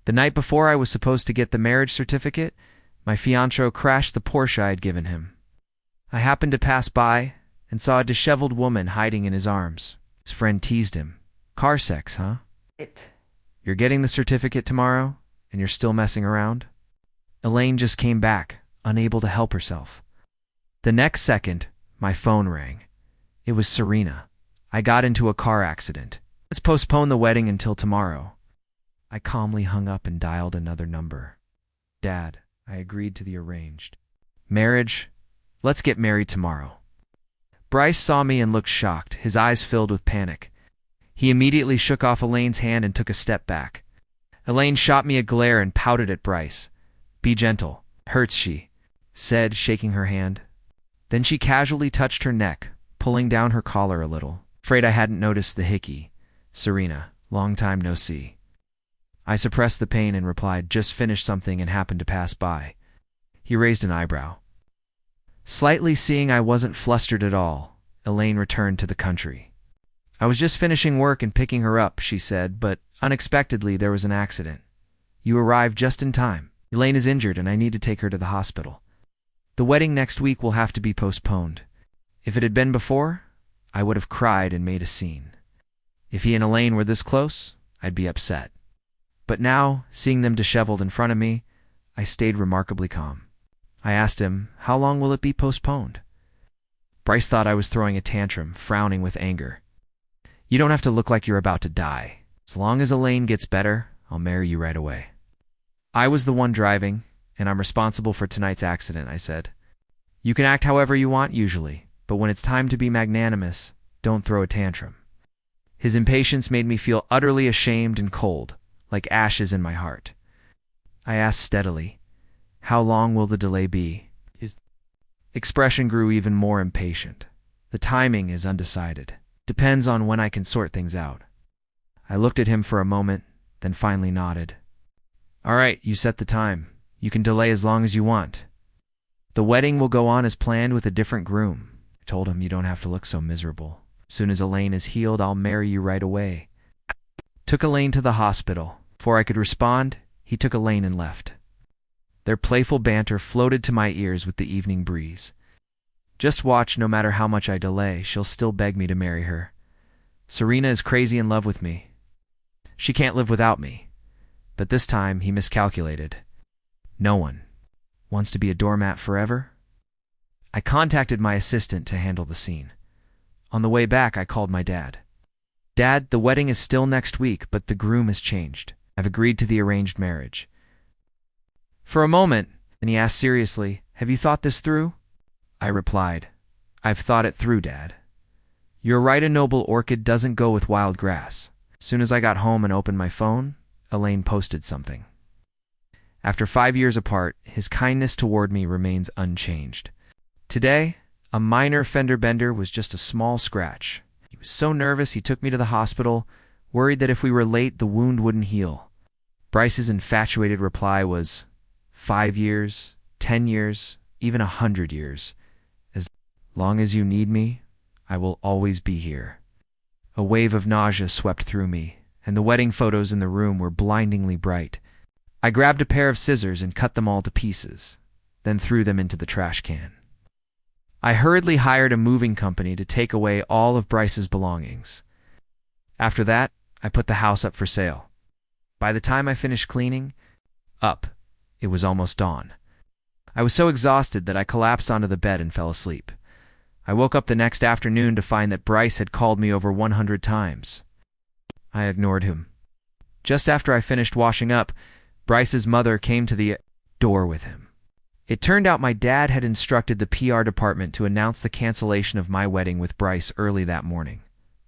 The night before I was supposed to get the marriage certificate, my fiancé crashed the Porsche I had given him. I happened to pass by and saw a disheveled woman hiding in his arms. His friend teased him. Car sex, huh? You're getting the certificate tomorrow, and you're still messing around? Elaine just came back, unable to help herself. The next second, my phone rang. It was Serena. I got into a car accident. Let's postpone the wedding until tomorrow. I calmly hung up and dialed another number. Dad, I agreed to the arranged marriage. Let's get married tomorrow. Bryce saw me and looked shocked, his eyes filled with panic. He immediately shook off Elaine's hand and took a step back. Elaine shot me a glare and pouted at Bryce. Be gentle. Hurts, she said, shaking her hand. Then she casually touched her neck, pulling down her collar a little. Afraid I hadn't noticed the hickey. Serena, long time no see. I suppressed the pain and replied, just finished something and happened to pass by. He raised an eyebrow. Slightly seeing I wasn't flustered at all, Elaine returned to the country. I was just finishing work and picking her up, she said, but unexpectedly there was an accident. You arrived just in time. Elaine is injured and I need to take her to the hospital. The wedding next week will have to be postponed. If it had been before, I would have cried and made a scene. If he and Elaine were this close, I'd be upset. But now, seeing them disheveled in front of me, I stayed remarkably calm. I asked him, how long will it be postponed? Bryce thought I was throwing a tantrum, frowning with anger. You don't have to look like you're about to die. As long as Elaine gets better, I'll marry you right away. I was the one driving, and I'm responsible for tonight's accident, I said. You can act however you want usually, but when it's time to be magnanimous, don't throw a tantrum. His impatience made me feel utterly ashamed and cold, like ashes in my heart. I asked steadily, how long will the delay be? His expression grew even more impatient. The timing is undecided. Depends on when I can sort things out. I looked at him for a moment, then finally nodded. All right, you set the time. You can delay as long as you want. The wedding will go on as planned with a different groom. I told him you don't have to look so miserable. As soon as Elaine is healed, I'll marry you right away. Took Elaine to the hospital. Before I could respond, he took Elaine and left. Their playful banter floated to my ears with the evening breeze. Just watch, no matter how much I delay, she'll still beg me to marry her. Serena is crazy in love with me. She can't live without me. But this time, he miscalculated. No one wants to be a doormat forever. I contacted my assistant to handle the scene. On the way back, I called my dad. Dad, the wedding is still next week, but the groom has changed. I've agreed to the arranged marriage. For a moment, and he asked seriously, have you thought this through? I replied, I've thought it through, Dad. You're right, a noble orchid doesn't go with wild grass. As soon as I got home and opened my phone, Elaine posted something. After 5 years apart, his kindness toward me remains unchanged. Today, a minor fender bender was just a small scratch. He was so nervous he took me to the hospital, worried that if we were late, the wound wouldn't heal. Bryce's infatuated reply was, 5 years, 10 years, even 100 years. As long as you need me, I will always be here. A wave of nausea swept through me, and the wedding photos in the room were blindingly bright. I grabbed a pair of scissors and cut them all to pieces, then threw them into the trash can. I hurriedly hired a moving company to take away all of Bryce's belongings. After that, I put the house up for sale. By the time I finished cleaning up, it was almost dawn. I was so exhausted that I collapsed onto the bed and fell asleep. I woke up the next afternoon to find that Bryce had called me over 100 times. I ignored him. Just after I finished washing up, Bryce's mother came to the door with him. It turned out my dad had instructed the PR department to announce the cancellation of my wedding with Bryce early that morning.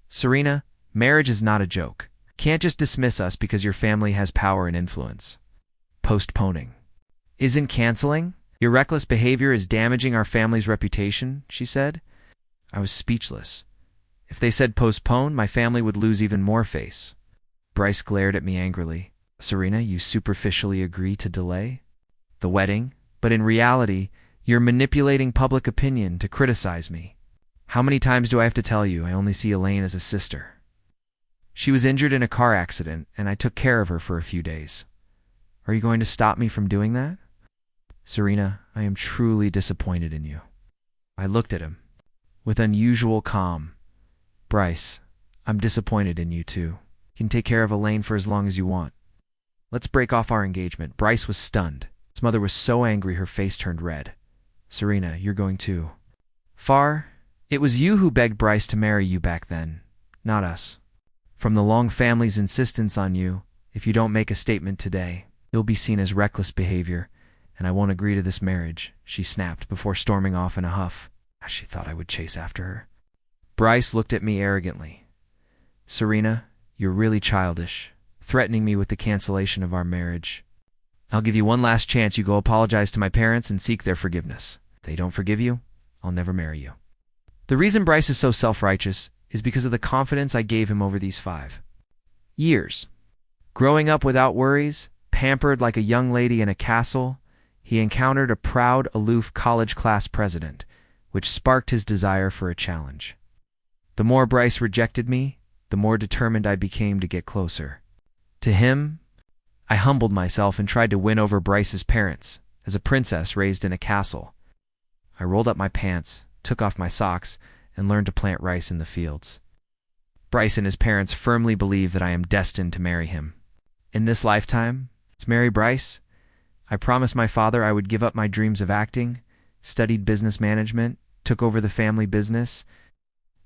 Serena, marriage is not a joke. Can't just dismiss us because your family has power and influence. Postponing. Isn't canceling? Your reckless behavior is damaging our family's reputation, she said. I was speechless. If they said postpone, my family would lose even more face. Bryce glared at me angrily. Serena, you superficially agree to delay the wedding, but in reality, you're manipulating public opinion to criticize me. How many times do I have to tell you I only see Elaine as a sister? She was injured in a car accident, and I took care of her for a few days. Are you going to stop me from doing that? Serena, I am truly disappointed in you. I looked at him with unusual calm. Bryce, I'm disappointed in you too. You can take care of Elaine for as long as you want. Let's break off our engagement. Bryce was stunned. His mother was so angry her face turned red. Serena, you're going too. Far, it was you who begged Bryce to marry you back then, not us. From the Long family's insistence on you, if you don't make a statement today, you'll be seen as reckless behavior, and I won't agree to this marriage, she snapped before storming off in a huff. She thought I would chase after her. Bryce looked at me arrogantly. Serena, you're really childish, threatening me with the cancellation of our marriage. I'll give you one last chance. You go apologize to my parents and seek their forgiveness. If they don't forgive you, I'll never marry you. The reason Bryce is so self-righteous is because of the confidence I gave him over these 5 years. Growing up without worries, pampered like a young lady in a castle, he encountered a proud, aloof college class president, which sparked his desire for a challenge. The more Bryce rejected me, the more determined I became to get closer. To him, I humbled myself and tried to win over Bryce's parents, as a princess raised in a castle. I rolled up my pants, took off my socks, and learned to plant rice in the fields. Bryce and his parents firmly believe that I am destined to marry him. In this lifetime, to marry Bryce, I promised my father I would give up my dreams of acting, studied business management, took over the family business,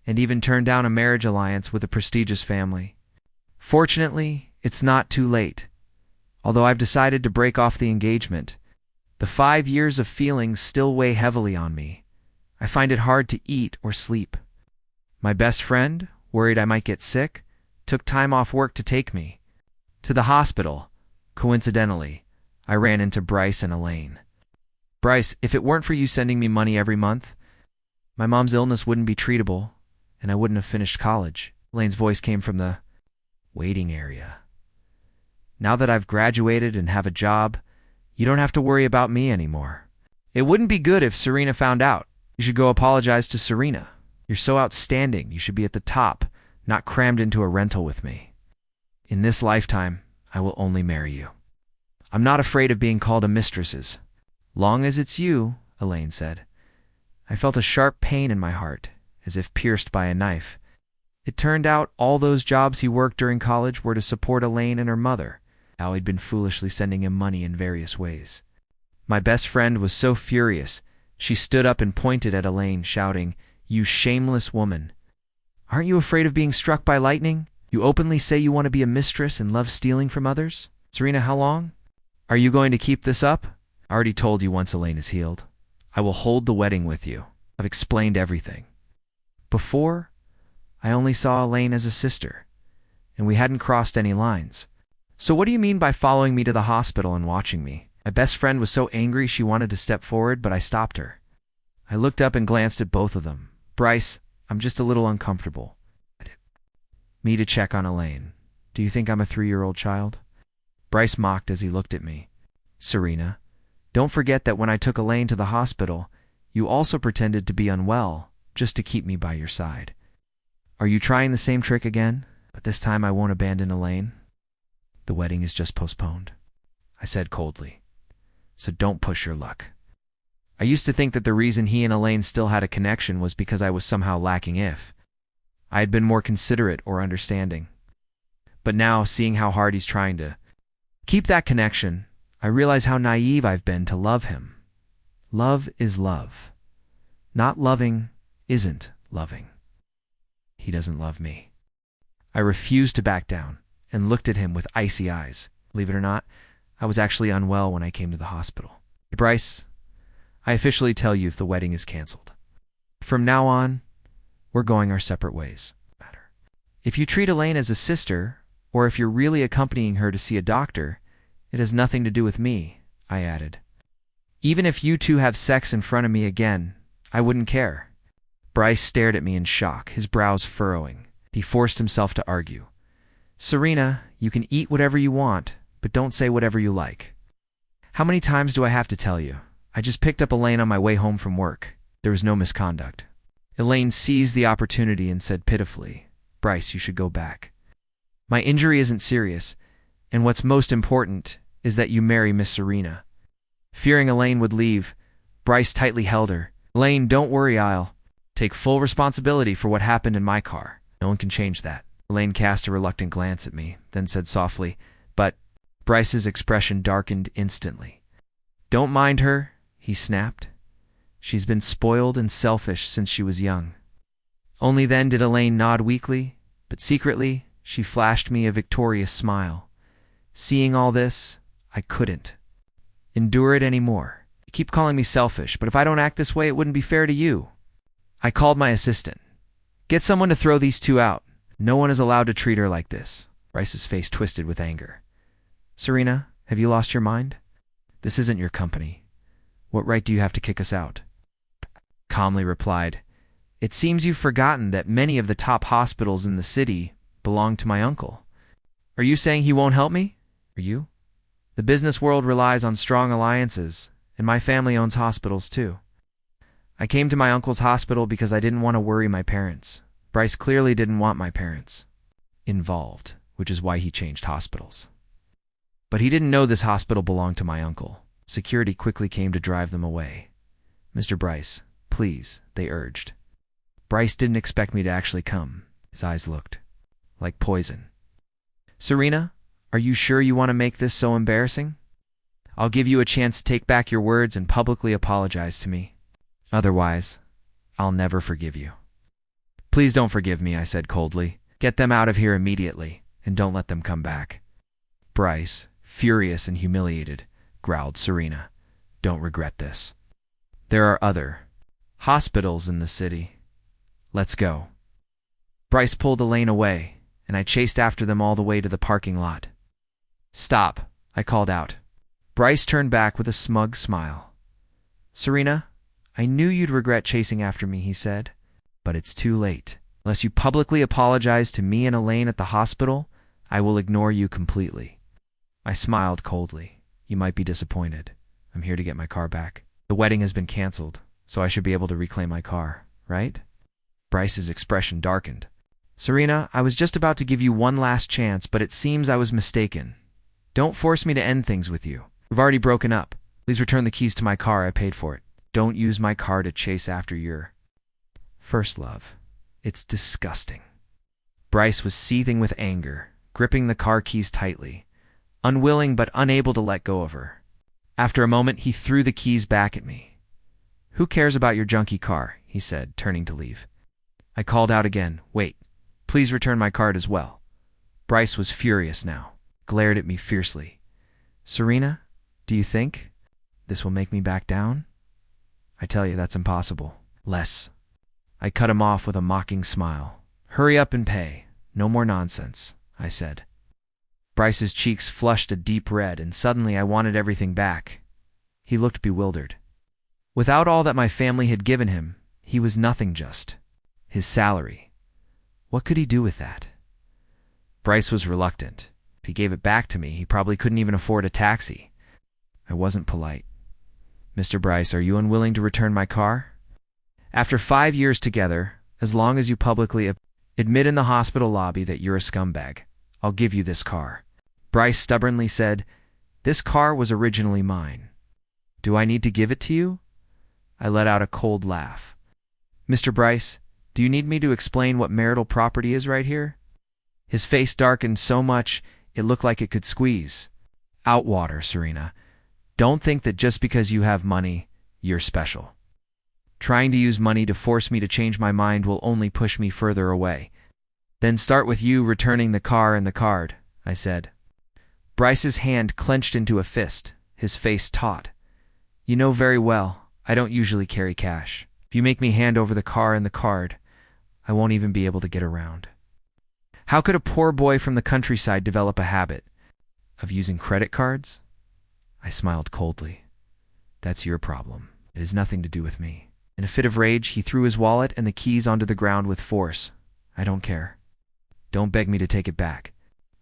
and even turned down a marriage alliance with a prestigious family. Fortunately, it's not too late. Although I've decided to break off the engagement, the 5 years of feelings still weigh heavily on me. I find it hard to eat or sleep. My best friend, worried I might get sick, took time off work to take me to the hospital. Coincidentally, I ran into Bryce and Elaine. Bryce, if it weren't for you sending me money every month, my mom's illness wouldn't be treatable, and I wouldn't have finished college. Elaine's voice came from the waiting area. Now that I've graduated and have a job, you don't have to worry about me anymore. It wouldn't be good if Serena found out. You should go apologize to Serena. You're so outstanding, you should be at the top, not crammed into a rental with me. In this lifetime, I will only marry you. I'm not afraid of being called a mistress. Long as it's you, Elaine said. I felt a sharp pain in my heart, as if pierced by a knife. It turned out all those jobs he worked during college were to support Elaine and her mother. How he'd been foolishly sending him money in various ways. My best friend was so furious, she stood up and pointed at Elaine, shouting, "You shameless woman! Aren't you afraid of being struck by lightning? You openly say you want to be a mistress and love stealing from others? Serena, how long? Are you going to keep this up? I already told you once Elaine is healed. I will hold the wedding with you. I've explained everything. Before, I only saw Elaine as a sister, and we hadn't crossed any lines. So what do you mean by following me to the hospital and watching me?" My best friend was so angry she wanted to step forward, but I stopped her. I looked up and glanced at both of them. Bryce, I'm just a little uncomfortable. Me to check on Elaine. Do you think I'm a 3-year-old child? Bryce mocked as he looked at me. Serena, don't forget that when I took Elaine to the hospital, you also pretended to be unwell, just to keep me by your side. Are you trying the same trick again? But this time I won't abandon Elaine. The wedding is just postponed, I said coldly. So don't push your luck. I used to think that the reason he and Elaine still had a connection was because I was somehow lacking if I had been more considerate or understanding. But now, seeing how hard he's trying to keep that connection, I realize how naive I've been to love him. Love is love. Not loving isn't loving. He doesn't love me. I refused to back down and looked at him with icy eyes. Believe it or not, I was actually unwell when I came to the hospital. Bryce, I officially tell you if the wedding is canceled. From now on, we're going our separate ways. If you treat Elaine as a sister, or if you're really accompanying her to see a doctor, it has nothing to do with me, I added. Even if you two have sex in front of me again, I wouldn't care. Bryce stared at me in shock, his brows furrowing. He forced himself to argue. Serena, you can eat whatever you want, but don't say whatever you like. How many times do I have to tell you? I just picked up Elaine on my way home from work. There was no misconduct. Elaine seized the opportunity and said pitifully, Bryce, you should go back. My injury isn't serious, and what's most important is that you marry Miss Serena." Fearing Elaine would leave, Bryce tightly held her. "Elaine, don't worry, I'll take full responsibility for what happened in my car. No one can change that." Elaine cast a reluctant glance at me, then said softly, "But—" Bryce's expression darkened instantly. "Don't mind her," he snapped. "She's been spoiled and selfish since she was young." Only then did Elaine nod weakly, but secretly she flashed me a victorious smile. Seeing all this, I couldn't endure it anymore. "You keep calling me selfish, but if I don't act this way, it wouldn't be fair to you." I called my assistant. "Get someone to throw these two out. No one is allowed to treat her like this." Bryce's face twisted with anger. "Serena, have you lost your mind? This isn't your company. What right do you have to kick us out?" Calmly replied, "It seems you've forgotten that many of the top hospitals in the city belong to my uncle. Are you saying he won't help me? Are you? The business world relies on strong alliances, and my family owns hospitals too. I came to my uncle's hospital because I didn't want to worry my parents. Bryce clearly didn't want my parents involved, which is why he changed hospitals. But he didn't know this hospital belonged to my uncle. Security quickly came to drive them away. "Mr. Bryce, please," they urged. Bryce didn't expect me to actually come. His eyes looked like poison. "Serena, are you sure you want to make this so embarrassing? I'll give you a chance to take back your words and publicly apologize to me. Otherwise, I'll never forgive you." "Please don't forgive me," I said coldly. "Get them out of here immediately, and don't let them come back." Bryce, furious and humiliated, growled, "Serena, don't regret this. There are other hospitals in the city. Let's go." Bryce pulled Elaine away, and I chased after them all the way to the parking lot. "Stop," I called out. Bryce turned back with a smug smile. "Serena, I knew you'd regret chasing after me," he said. "But it's too late. Unless you publicly apologize to me and Elaine at the hospital, I will ignore you completely." I smiled coldly. "You might be disappointed. I'm here to get my car back. The wedding has been canceled, so I should be able to reclaim my car, right?" Bryce's expression darkened. "Serena, I was just about to give you one last chance, but it seems I was mistaken. Don't force me to end things with you. We've already broken up. Please return the keys to my car. I paid for it. Don't use my car to chase after your first love. It's disgusting." Bryce was seething with anger, gripping the car keys tightly, unwilling but unable to let go of her. After a moment, he threw the keys back at me. "Who cares about your junky car?" he said, turning to leave. I called out again, "Wait, please return my card as well." Bryce was furious now, glared at me fiercely. "Serena, do you think this will make me back down? I tell you, that's impossible. Less." I cut him off with a mocking smile. "Hurry up and pay. No more nonsense," I said. Bryce's cheeks flushed a deep red, and suddenly I wanted everything back. He looked bewildered. Without all that my family had given him, he was nothing. Just his salary. What could he do with that? Bryce was reluctant. If he gave it back to me, he probably couldn't even afford a taxi. I wasn't polite. "Mr. Bryce, are you unwilling to return my car? After 5 years together, as long as you publicly admit in the hospital lobby that you're a scumbag, I'll give you this car." Bryce stubbornly said, "This car was originally mine. Do I need to give it to you?" I let out a cold laugh. "Mr. Bryce, do you need me to explain what marital property is right here?" His face darkened so much it looked like it could squeeze out water. "Serena, don't think that just because you have money, you're special. Trying to use money to force me to change my mind will only push me further away. Then start with you returning the car and the card," I said. Bryce's hand clenched into a fist, his face taut. "You know very well, I don't usually carry cash. If you make me hand over the car and the card, I won't even be able to get around." How could a poor boy from the countryside develop a habit of using credit cards? I smiled coldly. "That's your problem. It has nothing to do with me." In a fit of rage, he threw his wallet and the keys onto the ground with force. "I don't care. Don't beg me to take it back."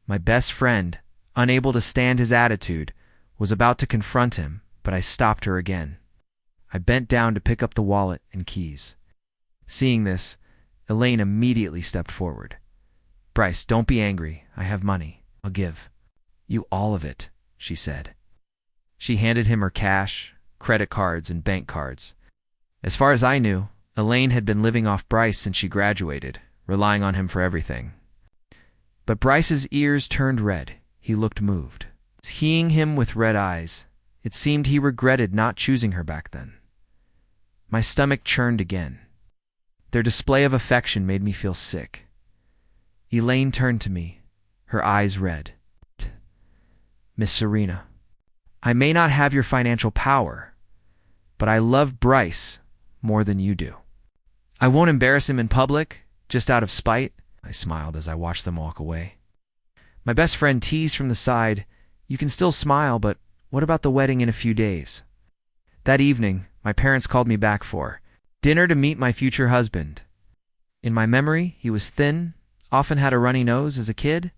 My best friend, unable to stand his attitude, was about to confront him, but I stopped her again. I bent down to pick up the wallet and keys. Seeing this, Elaine immediately stepped forward. "Bryce, don't be angry. I have money. I'll give you all of it she said. She handed him her cash, credit cards, and bank cards. As far as I knew, Elaine had been living off Bryce since she graduated, relying on him for everything. But Bryce's ears turned red. He looked moved. Seeing him with red eyes, it seemed he regretted not choosing her back then. My stomach churned again. Their display of affection made me feel sick. Elaine turned to me, her eyes red. Miss Serena, I may not have your financial power, but I love Bryce more than you do. I won't embarrass him in public, just out of spite. I smiled as I watched them walk away. My best friend teased from the side, "You can still smile, but what about the wedding in a few days?" That evening, my parents called me back for dinner to meet my future husband. In my memory, he was thin, often had a runny nose as a kid.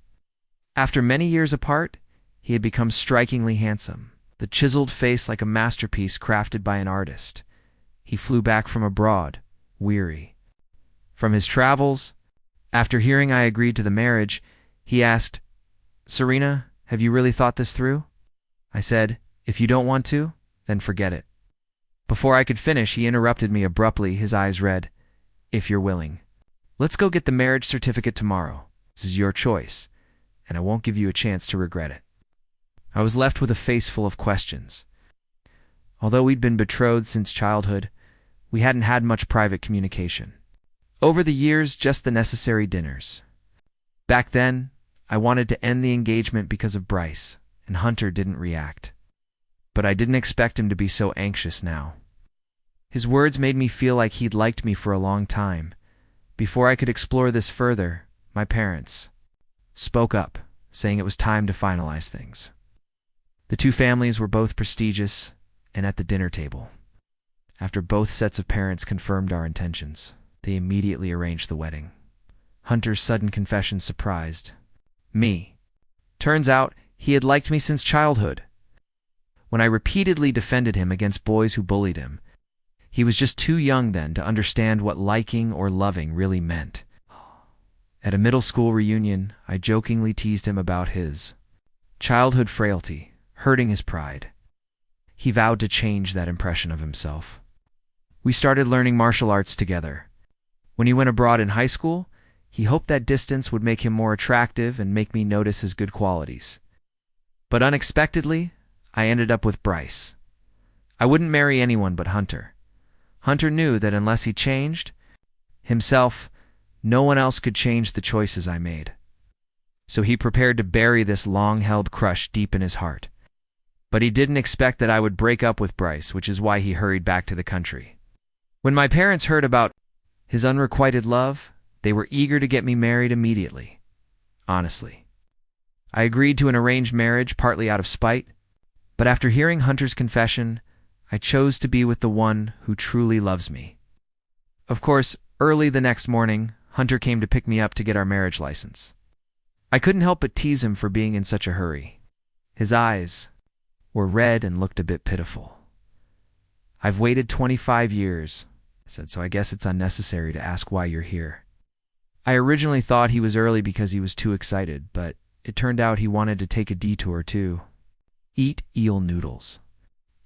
After many years apart, he had become strikingly handsome, the chiseled face like a masterpiece crafted by an artist. He flew back from abroad, weary. From his travels, after hearing I agreed to the marriage, he asked, "Serena, have you really thought this through?" I said, "If you don't want to, then forget it." Before I could finish, he interrupted me abruptly, his eyes red. "If you're willing, let's go get the marriage certificate tomorrow. This is your choice, and I won't give you a chance to regret it." I was left with a face full of questions. Although we'd been betrothed since childhood, we hadn't had much private communication. Over the years, just the necessary dinners. Back then, I wanted to end the engagement because of Bryce, and Hunter didn't react. But I didn't expect him to be so anxious now. His words made me feel like he'd liked me for a long time. Before I could explore this further, my parents spoke up, saying it was time to finalize things. The two families were both prestigious and at the dinner table. After both sets of parents confirmed our intentions, they immediately arranged the wedding. Hunter's sudden confession surprised me. Turns out, he had liked me since childhood. When I repeatedly defended him against boys who bullied him, he was just too young then to understand what liking or loving really meant. At a middle school reunion, I jokingly teased him about his childhood frailty, hurting his pride. He vowed to change that impression of himself. We started learning martial arts together. When he went abroad in high school, he hoped that distance would make him more attractive and make me notice his good qualities. But unexpectedly, I ended up with Bryce. I wouldn't marry anyone but Hunter. Hunter knew that unless he changed himself, no one else could change the choices I made. So he prepared to bury this long-held crush deep in his heart. But he didn't expect that I would break up with Bryce, which is why he hurried back to the country. When my parents heard about his unrequited love, they were eager to get me married immediately. Honestly, I agreed to an arranged marriage partly out of spite, but after hearing Hunter's confession, I chose to be with the one who truly loves me. Of course, early the next morning, Hunter came to pick me up to get our marriage license. I couldn't help but tease him for being in such a hurry. His eyes were red and looked a bit pitiful. "I've waited 25 years, I said, "so I guess it's unnecessary to ask why you're here." I originally thought he was early because he was too excited, but it turned out he wanted to take a detour to eat eel noodles.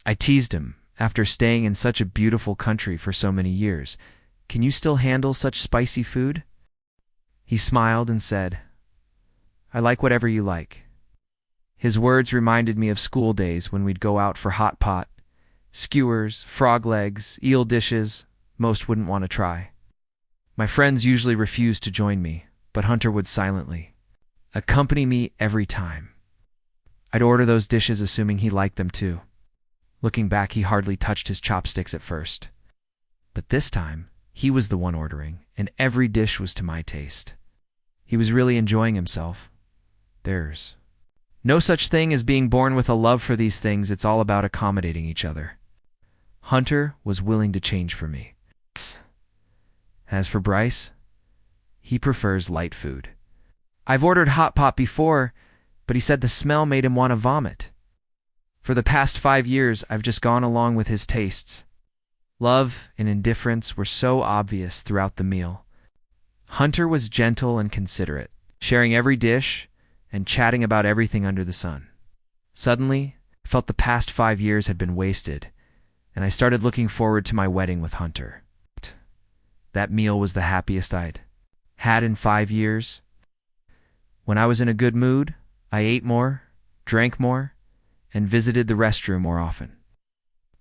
I teased him, "After staying in such a beautiful country for so many years, can you still handle such spicy food?" He smiled and said, "I like whatever you like." His words reminded me of school days when we'd go out for hot pot, skewers, frog legs, eel dishes most wouldn't want to try. My friends usually refused to join me, but Hunter would silently accompany me every time. I'd order those dishes assuming he liked them too. Looking back, he hardly touched his chopsticks at first. But this time, he was the one ordering, and every dish was to my taste. He was really enjoying himself. There's no such thing as being born with a love for these things. It's all about accommodating each other. Hunter was willing to change for me. As for Bryce, he prefers light food. I've ordered hot pot before, but he said the smell made him want to vomit. For the past 5 years, I've just gone along with his tastes. Love and indifference were so obvious throughout the meal. Hunter was gentle and considerate, sharing every dish and chatting about everything under the sun. Suddenly, I felt the past 5 years had been wasted, and I started looking forward to my wedding with Hunter. That meal was the happiest I'd had in 5 years. When I was in a good mood, I ate more, drank more, and visited the restroom more often.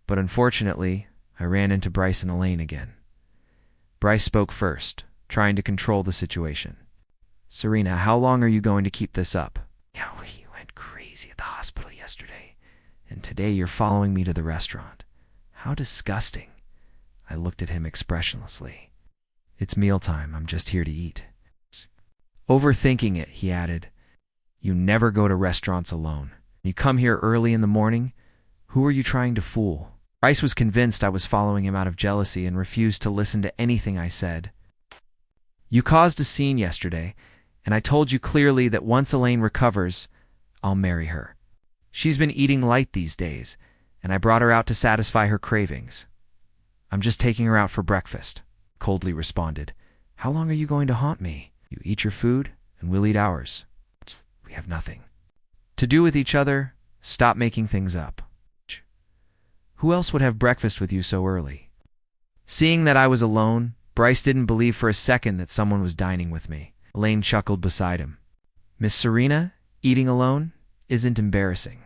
But unfortunately, I ran into Bryce and Elaine again. Bryce spoke first, trying to control the situation. "Serena, how long are you going to keep this up? Yeah, he went crazy at the hospital yesterday, and today you're following me to the restaurant. How disgusting." I looked at him expressionlessly. "It's mealtime. I'm just here to eat." Overthinking it, he added, "You never go to restaurants alone. You come here early in the morning. Who are you trying to fool?" Bryce was convinced I was following him out of jealousy and refused to listen to anything I said. "You caused a scene yesterday, and I told you clearly that once Elaine recovers, I'll marry her. She's been eating light these days, and I brought her out to satisfy her cravings. I'm just taking her out for breakfast," coldly responded. "How long are you going to haunt me? You eat your food, and we'll eat ours. We have nothing to do with each other. Stop making things up. Who else would have breakfast with you so early?" Seeing that I was alone, Bryce didn't believe for a second that someone was dining with me. Elaine chuckled beside him. "Miss Serena, eating alone isn't embarrassing.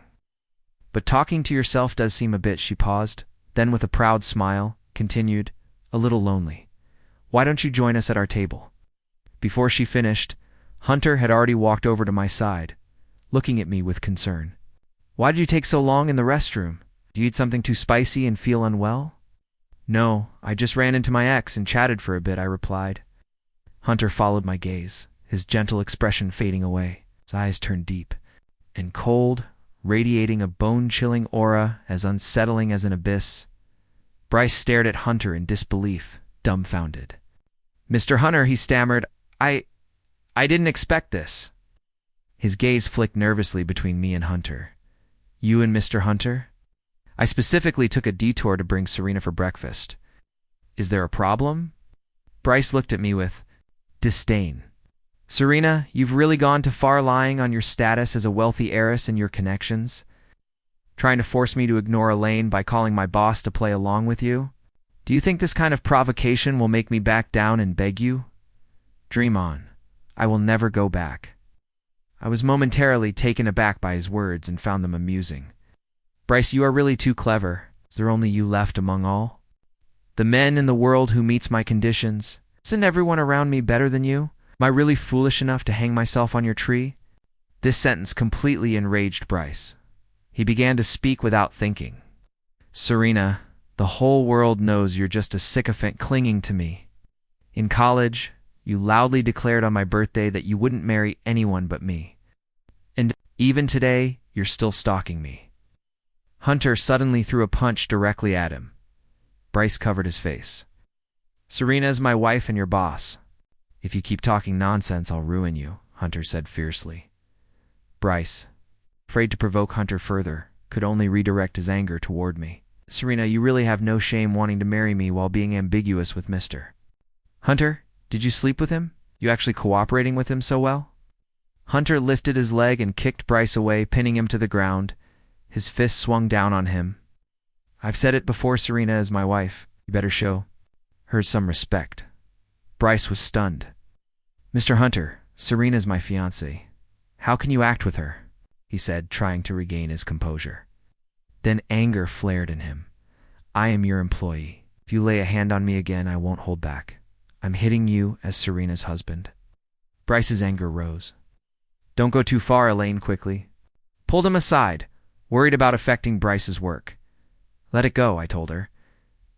But talking to yourself does seem a bit," she paused, then with a proud smile, continued, "a little lonely. Why don't you join us at our table?" Before she finished, Hunter had already walked over to my side, looking at me with concern. "Why did you take so long in the restroom? Do you eat something too spicy and feel unwell?" "No, I just ran into my ex and chatted for a bit," I replied. Hunter followed my gaze, his gentle expression fading away. His eyes turned deep and cold, radiating a bone-chilling aura as unsettling as an abyss. Bryce stared at Hunter in disbelief, dumbfounded. "Mr. Hunter," he stammered, I didn't expect this." His gaze flicked nervously between me and Hunter. "You and Mr. Hunter? I specifically took a detour to bring Serena for breakfast. Is there a problem?" Bryce looked at me with disdain. "Serena, you've really gone too far lying on your status as a wealthy heiress and your connections. Trying to force me to ignore Elaine by calling my boss to play along with you? Do you think this kind of provocation will make me back down and beg you? Dream on. I will never go back." I was momentarily taken aback by his words and found them amusing. "Bryce, you are really too clever. Is there only you left among all the men in the world who meets my conditions? Isn't everyone around me better than you? Am I really foolish enough to hang myself on your tree?" This sentence completely enraged Bryce. He began to speak without thinking. "Serena, the whole world knows you're just a sycophant clinging to me. In college, you loudly declared on my birthday that you wouldn't marry anyone but me. And even today, you're still stalking me." Hunter suddenly threw a punch directly at him. Bryce covered his face. "Serena is my wife and your boss. If you keep talking nonsense, I'll ruin you," Hunter said fiercely. Bryce, afraid to provoke Hunter further, could only redirect his anger toward me. "Serena, you really have no shame wanting to marry me while being ambiguous with Mr. Hunter, did you sleep with him? You actually cooperating with him so well?" Hunter lifted his leg and kicked Bryce away, pinning him to the ground. His fist swung down on him. "I've said it before, Serena is my wife. You better show her some respect." Bryce was stunned. "Mr. Hunter, Serena's my fiancé. How can you act with her?" he said, trying to regain his composure. Then anger flared in him. "I am your employee. If you lay a hand on me again, I won't hold back. I'm hitting you as Serena's husband." Bryce's anger rose. "Don't go too far," Elaine quickly pulled him aside, worried about affecting Bryce's work. "Let it go," I told her.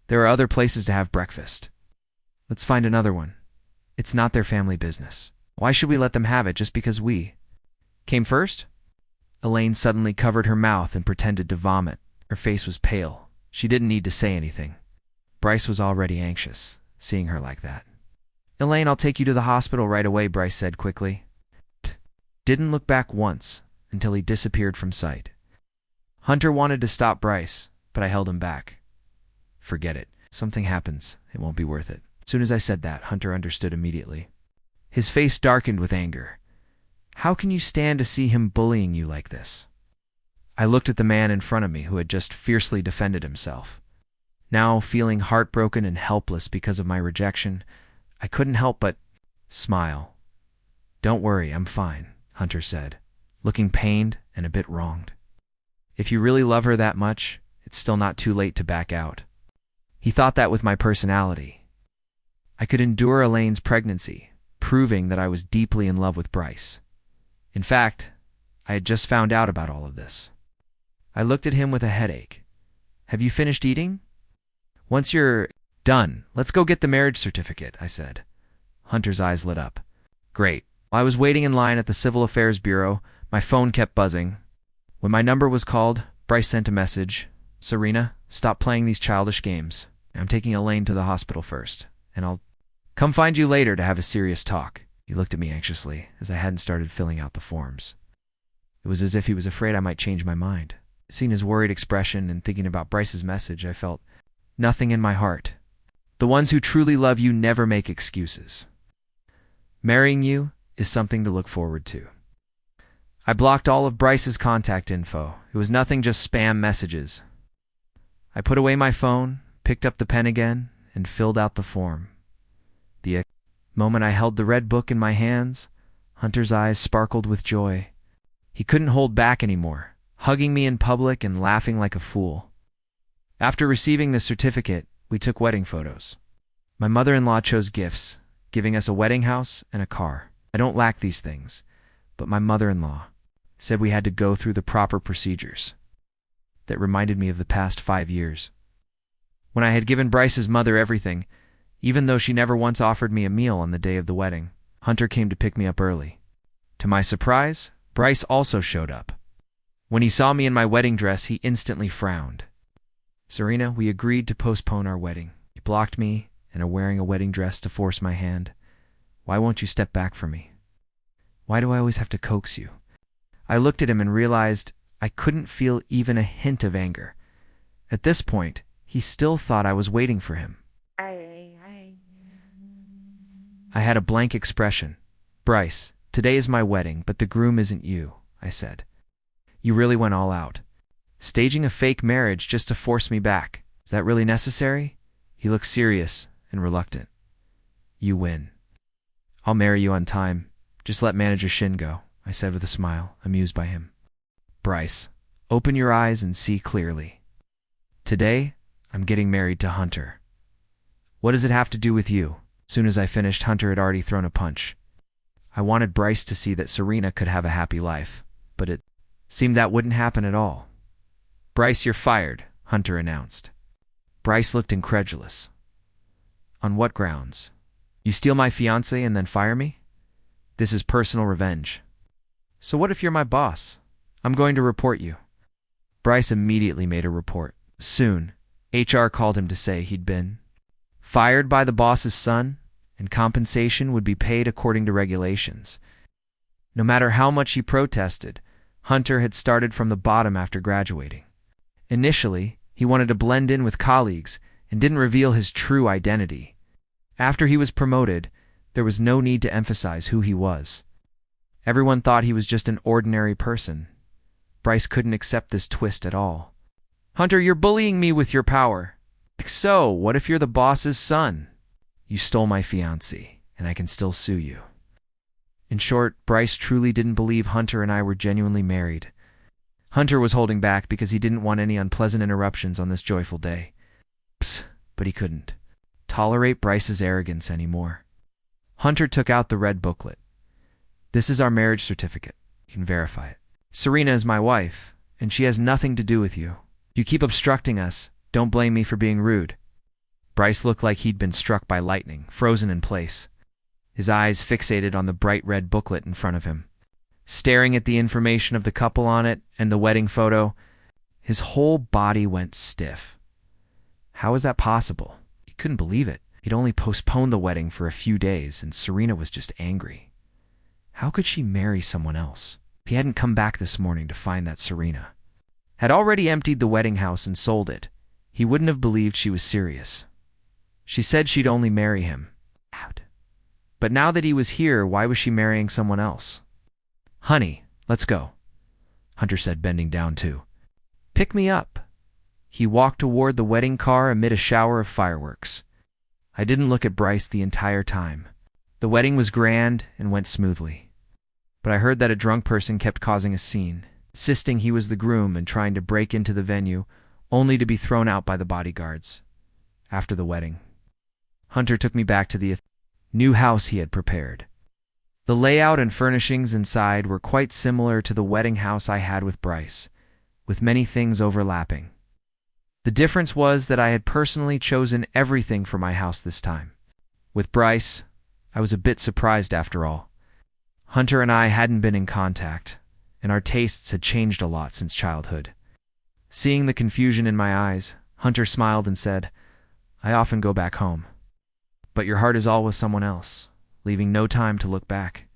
"There are other places to have breakfast. Let's find another one. It's not their family business. Why should we let them have it just because we came first?" Elaine suddenly covered her mouth and pretended to vomit. Her face was pale. She didn't need to say anything. Bryce was already anxious, seeing her like that. "Elaine, I'll take you to the hospital right away," Bryce said quickly. Didn't look back once until he disappeared from sight. Hunter wanted to stop Bryce, but I held him back. "Forget it. If something happens, it won't be worth it." As soon as I said that, Hunter understood immediately. His face darkened with anger. "How can you stand to see him bullying you like this?" I looked at the man in front of me who had just fiercely defended himself. Now, feeling heartbroken and helpless because of my rejection, I couldn't help but smile. "Don't worry, I'm fine," Hunter said, looking pained and a bit wronged. "If you really love her that much, it's still not too late to back out." He thought that with my personality, I could endure Elaine's pregnancy, proving that I was deeply in love with Bryce. In fact, I had just found out about all of this. I looked at him with a headache. "Have you finished eating?" "Once you're done, let's go get the marriage certificate," I said. Hunter's eyes lit up. "Great." While I was waiting in line at the Civil Affairs Bureau, my phone kept buzzing. When my number was called, Bryce sent a message. "Serena, stop playing these childish games. I'm taking Elaine to the hospital first, and I'll come find you later to have a serious talk." He looked at me anxiously, as I hadn't started filling out the forms. It was as if he was afraid I might change my mind. Seeing his worried expression and thinking about Bryce's message, I felt nothing in my heart. The ones who truly love you never make excuses. Marrying you is something to look forward to. I blocked all of Bryce's contact info. It was nothing just spam messages. I put away my phone, picked up the pen again, and filled out the form. The moment I held the red book in my hands, Hunter's eyes sparkled with joy. He couldn't hold back anymore, hugging me in public and laughing like a fool. After receiving the certificate, we took wedding photos. My mother-in-law chose gifts, giving us a wedding house and a car. I don't lack these things, but my mother-in-law said we had to go through the proper procedures. That reminded me of the past 5 years. When I had given Bryce's mother everything, even though she never once offered me a meal on the day of the wedding, Hunter came to pick me up early. To my surprise, Bryce also showed up. When he saw me in my wedding dress, he instantly frowned. "Serena, we agreed to postpone our wedding. You blocked me and are wearing a wedding dress to force my hand. Why won't you step back from me? Why do I always have to coax you?" I looked at him and realized I couldn't feel even a hint of anger. At this point, he still thought I was waiting for him. I had a blank expression. "Bryce, today is my wedding, but the groom isn't you," I said. "You really went all out. Staging a fake marriage just to force me back. Is that really necessary?" He looked serious and reluctant. "You win. I'll marry you on time. Just let Manager Shin go," I said with a smile, amused by him. "Bryce, open your eyes and see clearly. Today, I'm getting married to Hunter. What does it have to do with you?" As soon as I finished, Hunter had already thrown a punch. I wanted Bryce to see that Serena could have a happy life, but it seemed that wouldn't happen at all. "Bryce, you're fired," Hunter announced. Bryce looked incredulous. "On what grounds? You steal my fiancé and then fire me? This is personal revenge." "So what if you're my boss? I'm going to report you." Bryce immediately made a report. Soon, HR called him to say he'd been fired by the boss's son, and compensation would be paid according to regulations. No matter how much he protested, Hunter had started from the bottom after graduating. Initially, he wanted to blend in with colleagues and didn't reveal his true identity. After he was promoted, there was no need to emphasize who he was. Everyone thought he was just an ordinary person. Bryce couldn't accept this twist at all. "Hunter, you're bullying me with your power." "So, what if you're the boss's son? You stole my fiancé, and I can still sue you." In short, Bryce truly didn't believe Hunter and I were genuinely married. Hunter was holding back because he didn't want any unpleasant interruptions on this joyful day. But he couldn't tolerate Bryce's arrogance anymore. Hunter took out the red booklet. "This is our marriage certificate. You can verify it. Serena is my wife, and she has nothing to do with you. If you keep obstructing us, don't blame me for being rude." Bryce looked like he'd been struck by lightning, frozen in place. His eyes fixated on the bright red booklet in front of him. Staring at the information of the couple on it and the wedding photo, his whole body went stiff. How was that possible? He couldn't believe it. He'd only postponed the wedding for a few days, and Serena was just angry. How could she marry someone else? If he hadn't come back this morning to find that Serena had already emptied the wedding house and sold it, he wouldn't have believed she was serious. She said she'd only marry him. But now that he was here, why was she marrying someone else? "Honey, let's go." Hunter said, bending down too. Pick me up. He walked toward the wedding car amid a shower of fireworks. I didn't look at Bryce the entire time. The wedding was grand and went smoothly. But I heard that a drunk person kept causing a scene, insisting he was the groom and trying to break into the venue, only to be thrown out by the bodyguards. After the wedding, Hunter took me back to the new house he had prepared. The layout and furnishings inside were quite similar to the wedding house I had with Bryce, with many things overlapping. The difference was that I had personally chosen everything for my house this time. With Bryce, I was a bit surprised after all. Hunter and I hadn't been in contact, and our tastes had changed a lot since childhood. Seeing the confusion in my eyes, Hunter smiled and said, I often go back home. But your heart is all with someone else, leaving no time to look back.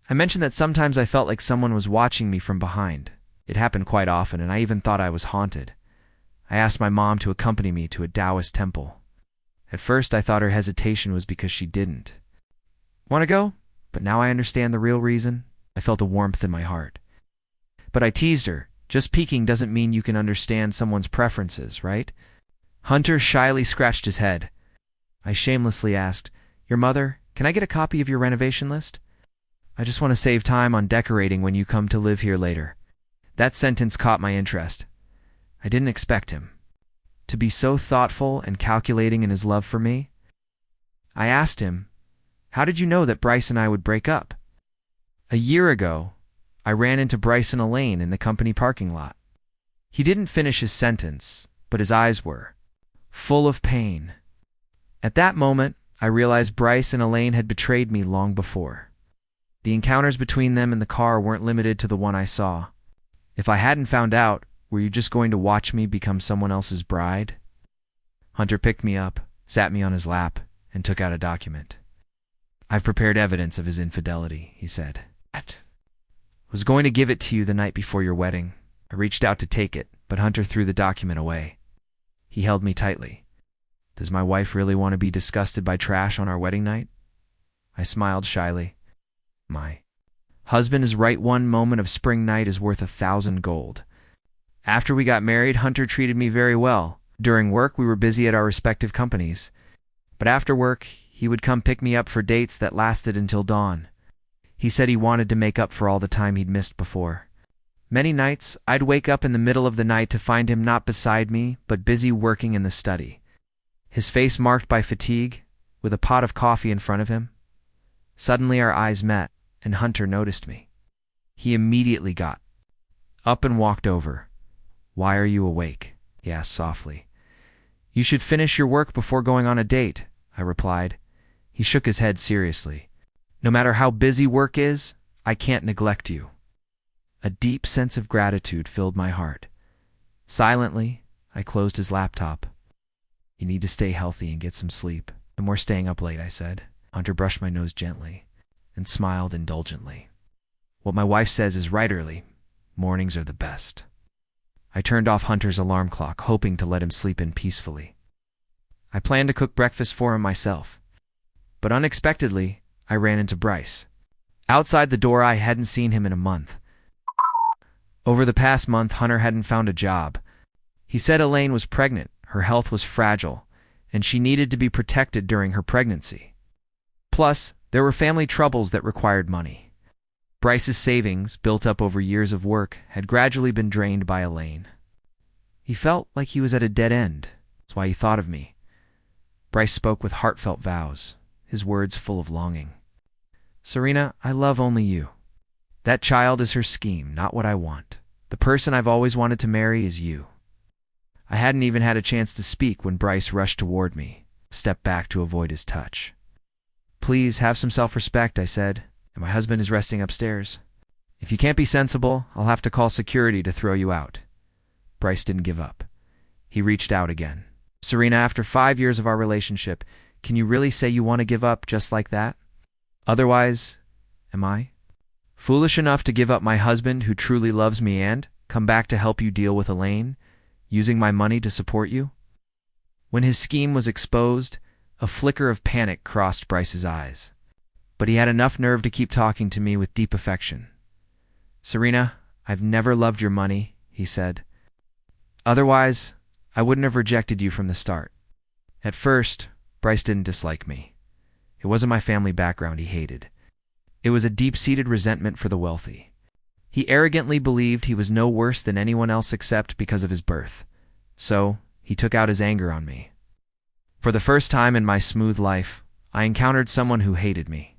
I mentioned that sometimes I felt like someone was watching me from behind. It happened quite often, and I even thought I was haunted. I asked my mom to accompany me to a Taoist temple. At first, I thought her hesitation was because she didn't. Want to go? But now I understand the real reason. I felt a warmth in my heart. But I teased her. Just peeking doesn't mean you can understand someone's preferences, right? Hunter shyly scratched his head. I shamelessly asked, Your mother, can I get a copy of your renovation list? I just want to save time on decorating when you come to live here later. That sentence caught my interest. I didn't expect him to be so thoughtful and calculating in his love for me. I asked him, How did you know that Bryce and I would break up? A year ago, I ran into Bryce and Elaine in the company parking lot. He didn't finish his sentence, but his eyes were full of pain. At that moment, I realized Bryce and Elaine had betrayed me long before. The encounters between them in the car weren't limited to the one I saw. If I hadn't found out, were you just going to watch me become someone else's bride? Hunter picked me up, sat me on his lap, and took out a document. I've prepared evidence of his infidelity, he said. I was going to give it to you the night before your wedding. I reached out to take it, but Hunter threw the document away. He held me tightly. Does my wife really want to be disgusted by trash on our wedding night? I smiled shyly. My husband is right. One moment of spring night is worth 1,000 gold. After we got married, Hunter treated me very well. During work, we were busy at our respective companies. But after work, he would come pick me up for dates that lasted until dawn. He said he wanted to make up for all the time he'd missed before. Many nights, I'd wake up in the middle of the night to find him not beside me, but busy working in the study. His face marked by fatigue, with a pot of coffee in front of him. Suddenly our eyes met, and Hunter noticed me. He immediately got up and walked over. Why are you awake? He asked softly. You should finish your work before going on a date, I replied. He shook his head seriously. No matter how busy work is, I can't neglect you. A deep sense of gratitude filled my heart. Silently, I closed his laptop. You need to stay healthy and get some sleep. No more staying up late, I said. Hunter brushed my nose gently and smiled indulgently. What my wife says is right early. Mornings are the best. I turned off Hunter's alarm clock, hoping to let him sleep in peacefully. I planned to cook breakfast for him myself. But unexpectedly, I ran into Bryce. Outside the door, I hadn't seen him in a month. Over the past month, Hunter hadn't found a job. He said Elaine was pregnant, her health was fragile, and she needed to be protected during her pregnancy. Plus, there were family troubles that required money. Bryce's savings, built up over years of work, had gradually been drained by Elaine. He felt like he was at a dead end. That's why he thought of me. Bryce spoke with heartfelt vows, his words full of longing. Serena, I love only you. That child is her scheme, not what I want. The person I've always wanted to marry is you. I hadn't even had a chance to speak when Bryce rushed toward me, stepped back to avoid his touch. Please have some self-respect, I said, and my husband is resting upstairs. If you can't be sensible, I'll have to call security to throw you out. Bryce didn't give up. He reached out again. Serena, after 5 years of our relationship, can you really say you want to give up just like that? Otherwise, am I foolish enough to give up my husband who truly loves me and come back to help you deal with Elaine, using my money to support you? When his scheme was exposed, a flicker of panic crossed Bryce's eyes. But he had enough nerve to keep talking to me with deep affection. Serena, "I've never loved your money," he said. "Otherwise, I wouldn't have rejected you from the start." At first, Bryce didn't dislike me. It wasn't my family background he hated. It was a deep-seated resentment for the wealthy. He arrogantly believed he was no worse than anyone else except because of his birth. So, he took out his anger on me. For the first time in my smooth life, I encountered someone who hated me.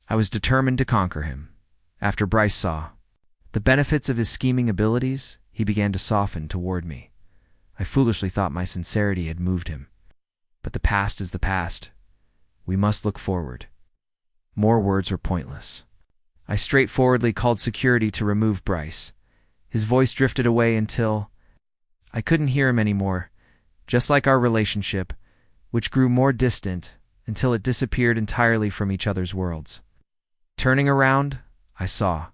I was determined to conquer him. After Bryce saw the benefits of his scheming abilities, he began to soften toward me. I foolishly thought my sincerity had moved him. But the past is the past. We must look forward. More words were pointless. I straightforwardly called security to remove Bryce. His voice drifted away until I couldn't hear him anymore, just like our relationship, which grew more distant until it disappeared entirely from each other's worlds. Turning around, I saw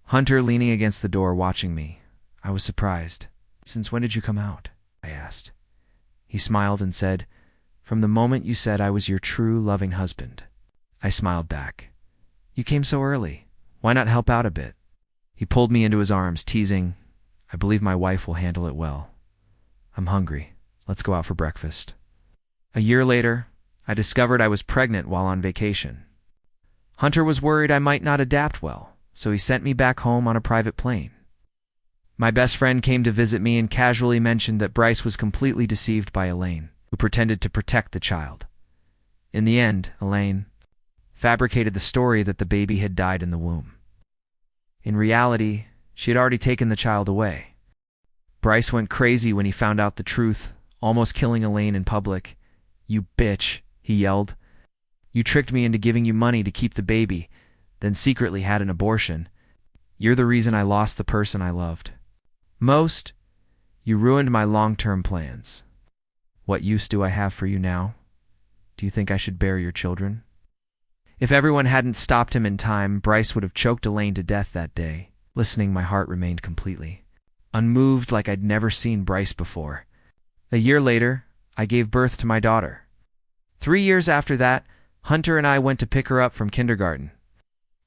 Hunter leaning against the door watching me. I was surprised. "Since when did you come out?" I asked. He smiled and said, "From the moment you said I was your true, loving husband." I smiled back. "You came so early. Why not help out a bit?" He pulled me into his arms, teasing, "I believe my wife will handle it well. I'm hungry. Let's go out for breakfast." A year later, I discovered I was pregnant while on vacation. Hunter was worried I might not adapt well, so he sent me back home on a private plane. My best friend came to visit me and casually mentioned that Bryce was completely deceived by Elaine, who pretended to protect the child. In the end, Elaine fabricated the story that the baby had died in the womb. In reality, she had already taken the child away. Bryce went crazy when he found out the truth, almost killing Elaine in public. "You bitch," he yelled. "You tricked me into giving you money to keep the baby, then secretly had an abortion. You're the reason I lost the person I loved most. You ruined my long-term plans. What use do I have for you now? Do you think I should bear your children?" If everyone hadn't stopped him in time, Bryce would have choked Elaine to death that day. Listening, my heart remained completely unmoved, like I'd never seen Bryce before. A year later, I gave birth to my daughter. 3 years after that, Hunter and I went to pick her up from kindergarten.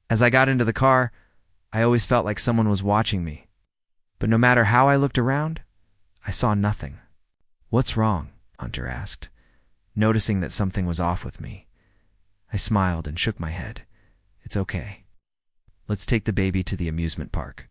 As I got into the car, I always felt like someone was watching me. But no matter how I looked around, I saw nothing. "What's wrong?" Hunter asked, noticing that something was off with me. I smiled and shook my head. "It's okay. Let's take the baby to the amusement park."